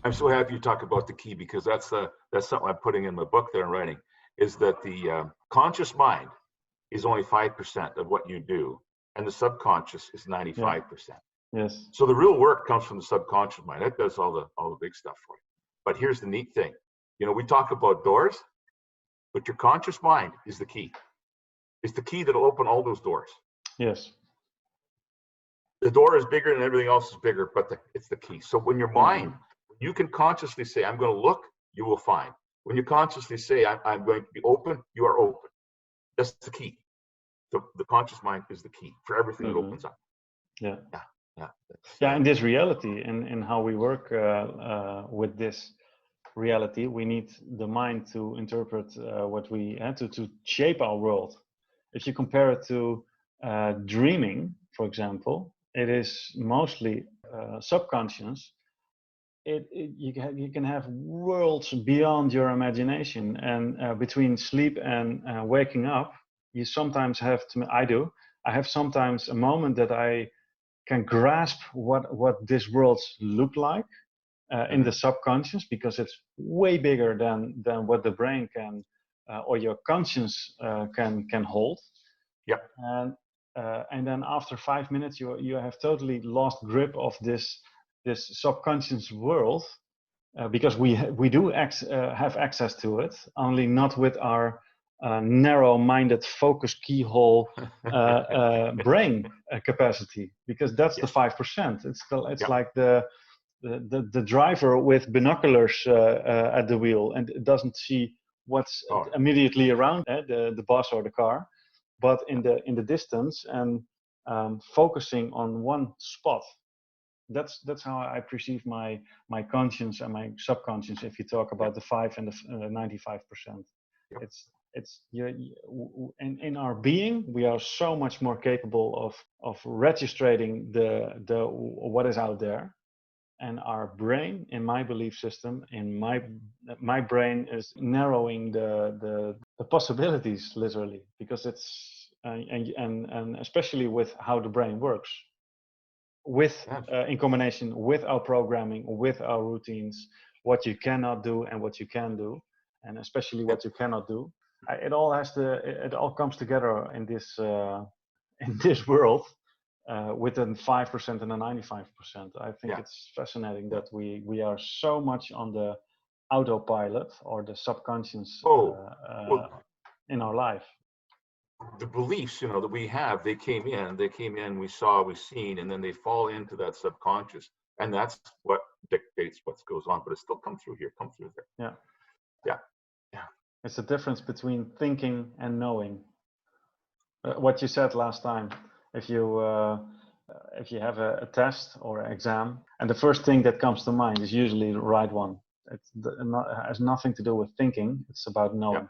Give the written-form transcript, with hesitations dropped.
I'm so happy you talk about the key, because that's something I'm putting in my book that I'm writing, is that the conscious mind is only 5% of what you do, and the subconscious is 95%. Yes. So the real work comes from the subconscious mind. That does all the big stuff for you. But here's the neat thing. You know, we talk about doors, but your conscious mind is the key. It's the key that'll open all those doors. Yes. The door is bigger and everything else is bigger, but it's the key. So when your mind, you can consciously say, I'm going to look, you will find. When you consciously say, I'm going to be open, you are open. That's the key. The conscious mind is the key for everything that opens up. Yeah. Yeah. Yeah. In this reality, in how we work with this reality, we need the mind to interpret what we had to shape our world. If you compare it to dreaming, for example, it is mostly subconscious. You can have worlds beyond your imagination, and between sleep and waking up, you sometimes have to. I have sometimes a moment that I can grasp what this worlds look like in the subconscious, because it's way bigger than what the brain can or your conscience can hold. Yeah. And then after 5 minutes, you have totally lost grip of this subconscious world, because we do have access to it, only not with our narrow-minded focus keyhole brain capacity, because that's the 5%. It's like the driver with binoculars at the wheel, and it doesn't see what's immediately around the bus or the car, but in the distance, and focusing on one spot. That's how I perceive my conscience and my subconscious. If you talk about the 5 and the 95%, it's in our being, we are so much more capable of registering the what is out there. And our brain, in my belief system, in my brain is narrowing the possibilities, literally, because it's and especially with how the brain works, with in combination with our programming, with our routines, what you cannot do and what you can do, and especially what you cannot do. It all comes together in this world. With a 5% and a 95%. I think it's fascinating that we are so much on the autopilot or the subconscious in our life. The beliefs, that we have, they came in, we saw, we've seen, and then they fall into that subconscious, and that's what dictates what goes on. But it still comes through here, comes through there. Yeah. It's the difference between thinking and knowing. What you said last time. If you have a test or an exam, and the first thing that comes to mind is usually the right one. It has nothing to do with thinking. It's about knowing.